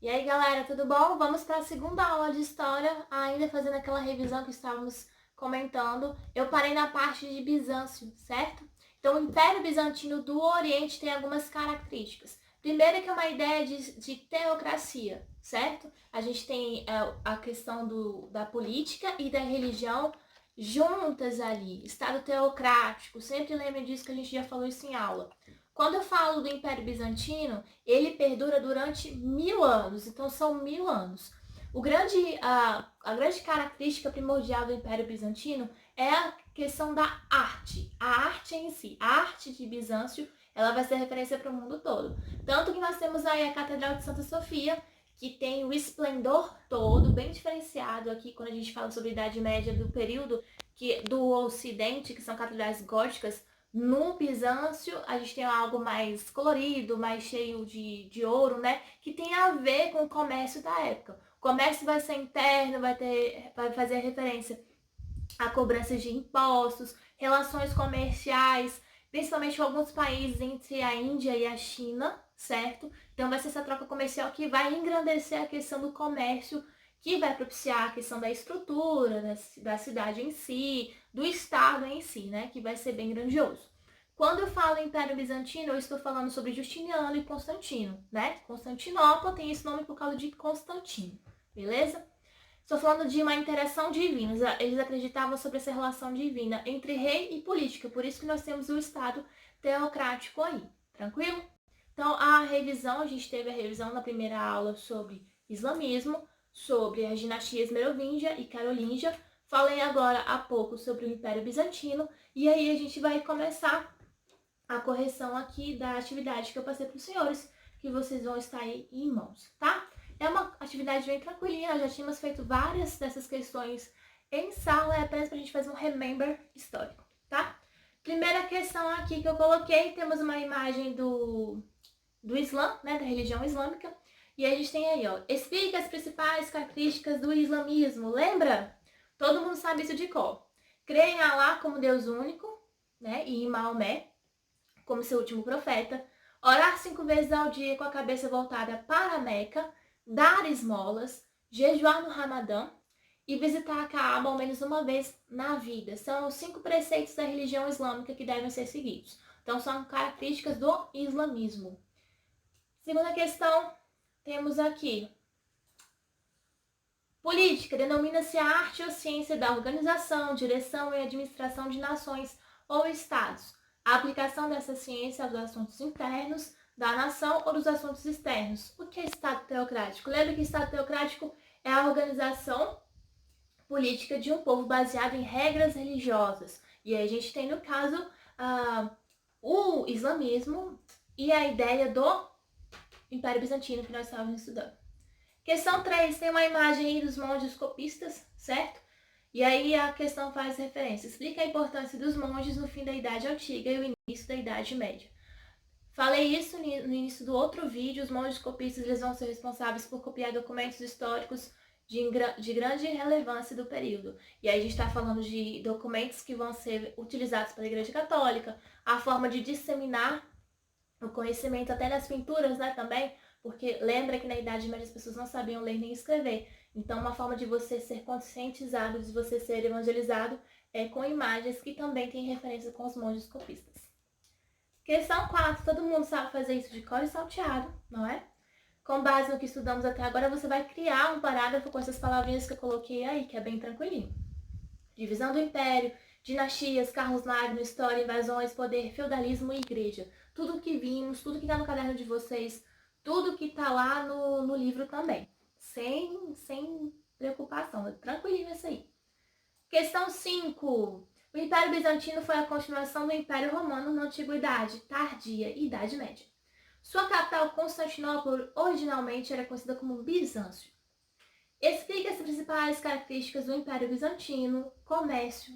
E aí, galera, tudo bom? Vamos para a segunda aula de história, ainda fazendo aquela revisão que estávamos comentando. Eu parei na parte de Bizâncio, certo? Então, o Império Bizantino do Oriente tem algumas características. Primeiro que é uma ideia de teocracia, certo? A gente tem a questão da política e da religião juntas ali. Estado teocrático, sempre lembre disso que a gente já falou isso em aula. Quando eu falo do Império Bizantino, ele perdura durante 1000 anos, então são 1000 anos. A grande característica primordial do Império Bizantino é a questão da arte. A arte em si, a arte de Bizâncio, ela vai ser referência para o mundo todo. Tanto que nós temos aí a Catedral de Santa Sofia, que tem o esplendor todo, bem diferenciado aqui, quando a gente fala sobre a Idade Média do período do Ocidente, que são catedrais góticas. No Bizâncio, a gente tem algo mais colorido, mais cheio de ouro, né? Que tem a ver com o comércio da época. O comércio vai ser interno, vai fazer referência a cobranças de impostos, relações comerciais, principalmente com alguns países entre a Índia e a China, certo? Então vai ser essa troca comercial que vai engrandecer a questão do comércio, que vai propiciar a questão da estrutura, da cidade em si, do estado em si, né? Que vai ser bem grandioso. Quando eu falo Império Bizantino, eu estou falando sobre Justiniano e Constantino, né? Constantinopla tem esse nome por causa de Constantino, beleza? Estou falando de uma interação divina. Eles acreditavam sobre essa relação divina entre rei e política. Por isso que nós temos o Estado teocrático aí. Tranquilo? Então, a gente teve a revisão na primeira aula sobre islamismo, sobre as dinastias Merovingia e Carolíngia. Falei agora há pouco sobre o Império Bizantino. E aí a gente vai começar a correção aqui da atividade que eu passei para os senhores, que vocês vão estar aí em mãos, tá? É uma atividade bem tranquilinha, nós já tínhamos feito várias dessas questões em sala, é apenas para a gente fazer um remember histórico, tá? Primeira questão aqui que eu coloquei, temos uma imagem do Islã, né, da religião islâmica, e a gente tem aí, ó, explica as principais características do islamismo, lembra? Todo mundo sabe isso de cor. Crê em Alá como Deus único, né, e em Maomé como seu último profeta, orar 5 vezes ao dia com a cabeça voltada para a Meca, dar esmolas, jejuar no Ramadã e visitar a Kaaba ao menos uma vez na vida. São os 5 preceitos da religião islâmica que devem ser seguidos. Então, são características do islamismo. Segunda questão, temos aqui. Política denomina-se a arte ou ciência da organização, direção e administração de nações ou estados. A aplicação dessa ciência aos assuntos internos da nação ou dos assuntos externos. O que é Estado teocrático? Lembra que Estado teocrático é a organização política de um povo baseado em regras religiosas. E aí a gente tem, no caso, o islamismo e a ideia do Império Bizantino que nós estávamos estudando. Questão 3, tem uma imagem aí dos monges copistas, certo? E aí a questão faz referência. Explica a importância dos monges no fim da Idade Antiga e o início da Idade Média. Falei isso no início do outro vídeo. Os monges copistas eles vão ser responsáveis por copiar documentos históricos de grande relevância do período. E aí a gente está falando de documentos que vão ser utilizados pela Igreja Católica, a forma de disseminar o conhecimento até nas pinturas, né, também, porque lembra que na Idade Média as pessoas não sabiam ler nem escrever. Então, uma forma de você ser conscientizado, de você ser evangelizado, é com imagens que também têm referência com os monges copistas. Questão 4. Todo mundo sabe fazer isso de cor e salteado, não é? Com base no que estudamos até agora, você vai criar um parágrafo com essas palavrinhas que eu coloquei aí, que é bem tranquilinho. Divisão do Império, dinastias, Carlos Magno, história, invasões, poder, feudalismo e igreja. Tudo que vimos, tudo que está no caderno de vocês, tudo que está lá no livro também. Sem preocupação, tranquilinho isso aí. Questão 5. O Império Bizantino foi a continuação do Império Romano na Antiguidade, Tardia e Idade Média. Sua capital, Constantinopla, originalmente era conhecida como Bizâncio. Explica as principais características do Império Bizantino, comércio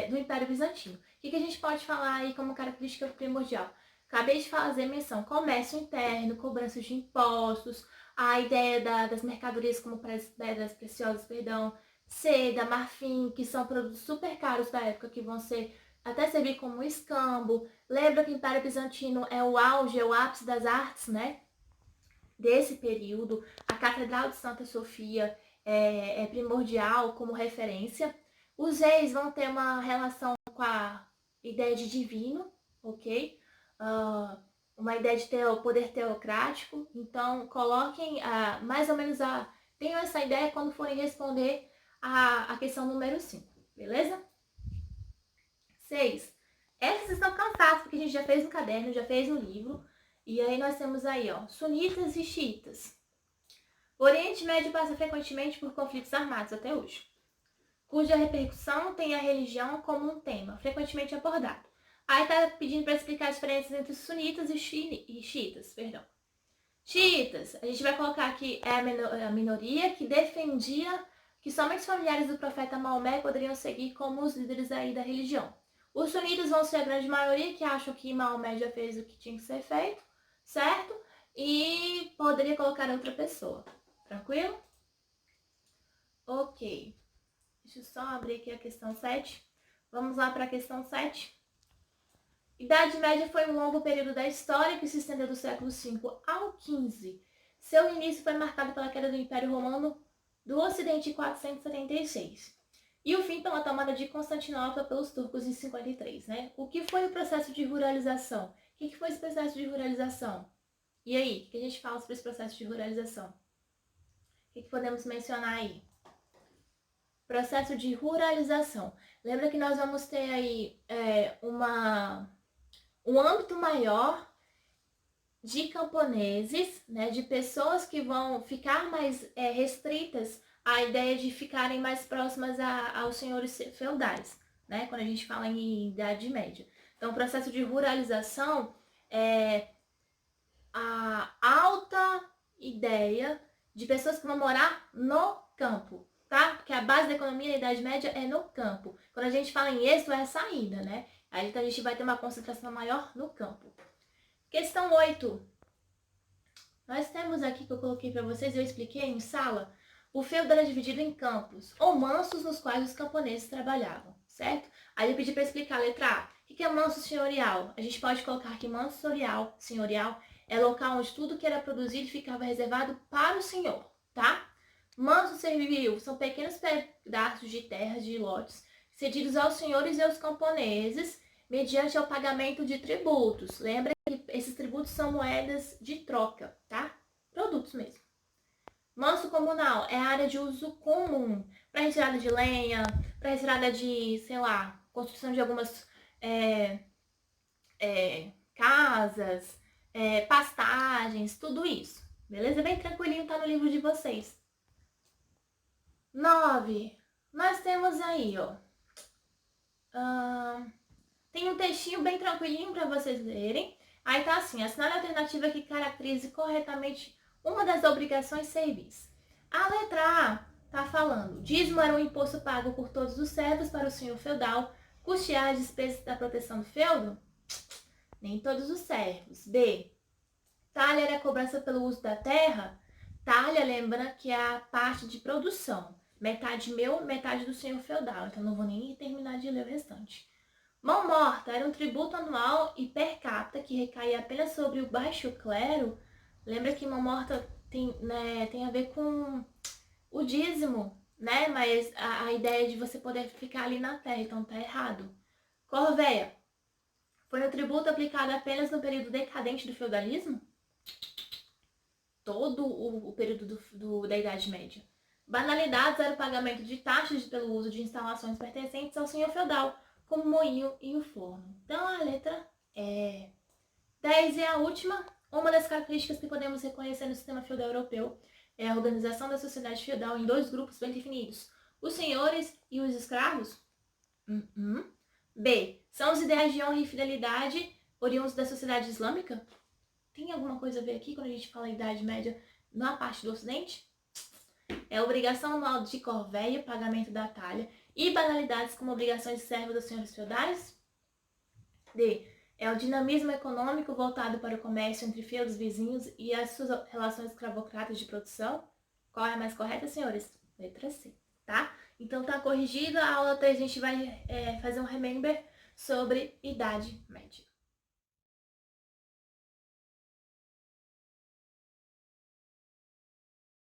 do Império Bizantino. O que a gente pode falar aí como característica primordial? Acabei de fazer menção, comércio interno, cobrança de impostos, a ideia das mercadorias como pedras preciosas, seda, marfim, que são produtos super caros da época, que vão ser até servir como escambo. Lembra que o Império Bizantino é o auge, é o ápice das artes, né? desse período. A Catedral de Santa Sofia é primordial como referência. Os reis vão ter uma relação com a ideia de divino, ok? Uma ideia de ter o poder teocrático. Então, coloquem mais ou menos tenham essa ideia quando forem responder a questão número 5, beleza? 6. Essas estão cansadas, porque a gente já fez no caderno, já fez no livro. E aí nós temos aí, ó, sunitas e xiitas. O Oriente Médio passa frequentemente por conflitos armados até hoje, cuja repercussão tem a religião como um tema frequentemente abordado. Aí tá pedindo para explicar as diferenças entre os sunitas e xiitas, perdão. Xiitas, a gente vai colocar aqui a minoria que defendia que somente os familiares do profeta Maomé poderiam seguir como os líderes aí da religião. Os sunitas vão ser a grande maioria que acham que Maomé já fez o que tinha que ser feito, certo? E poderia colocar outra pessoa. Tranquilo? Ok. Deixa eu só abrir aqui a questão 7. Vamos lá para a questão 7. Idade Média foi um longo período da história que se estendeu do século V ao XV. Seu início foi marcado pela queda do Império Romano do Ocidente em 476. E o fim pela tomada de Constantinopla pelos turcos em 53, né? O que foi o processo de ruralização? O que foi esse processo de ruralização? E aí, o que a gente fala sobre esse processo de ruralização? O que podemos mencionar aí? Processo de ruralização. Lembra que nós vamos ter aí um âmbito maior de camponeses, né, de pessoas que vão ficar mais restritas à ideia de ficarem mais próximas aos senhores feudais, né, quando a gente fala em Idade Média. Então, o processo de ruralização é a alta ideia de pessoas que vão morar no campo, tá? Porque a base da economia da Idade Média é no campo. Quando a gente fala em êxito, é a saída, né? Aí então a gente vai ter uma concentração maior no campo. Questão 8. Nós temos aqui que eu coloquei para vocês, eu expliquei em sala, o feudo era dividido em campos, ou mansos nos quais os camponeses trabalhavam, certo? Aí eu pedi para explicar a letra A. O que é manso senhorial? A gente pode colocar que manso senhorial é local onde tudo que era produzido ficava reservado para o senhor, tá? Manso servil são pequenos pedaços de terras, de lotes, cedidos aos senhores e aos camponeses, mediante o pagamento de tributos. Lembra que esses tributos são moedas de troca, tá? Produtos mesmo. Manso comunal é a área de uso comum, para retirada de lenha, para retirada de, sei lá, construção de algumas casas, pastagens, tudo isso. Beleza? Bem tranquilinho, tá no livro de vocês. 9. Nós temos aí, ó. Tem um textinho bem tranquilinho para vocês lerem. Aí tá assim, assinale a alternativa que caracterize corretamente uma das obrigações servis. A letra A tá falando, dízimo era um imposto pago por todos os servos para o senhor feudal custear as despesas da proteção do feudo? Nem todos os servos. B, talha era a cobrança pelo uso da terra? Talha, lembra que é a parte de produção. Metade meu, metade do senhor feudal. Então não vou nem terminar de ler o restante. Mão morta era um tributo anual e per capita que recaía apenas sobre o baixo clero. Lembra que mão morta tem a ver com o dízimo, né? Mas a ideia de você poder ficar ali na terra, então tá errado. Corvéia foi um tributo aplicado apenas no período decadente do feudalismo? Todo o período da Idade Média. Banalidades era o pagamento de taxas pelo uso de instalações pertencentes ao senhor feudal, como o moinho e o forno. Então a letra é 10 é a última. Uma das características que podemos reconhecer no sistema feudal europeu é a organização da sociedade feudal em dois grupos bem definidos, os senhores e os escravos. B, são os ideais de honra e fidelidade oriundos da sociedade islâmica? Tem alguma coisa a ver aqui quando a gente fala Idade Média na parte do Ocidente? É obrigação anual de corvéia, pagamento da talha e banalidades como obrigações de servo dos senhores feudais? D, é o dinamismo econômico voltado para o comércio entre feudos vizinhos e as suas relações escravocratas de produção? Qual é a mais correta, senhores? Letra C, tá? Então tá corrigido. A aula 3 a gente vai fazer um remember sobre Idade Média.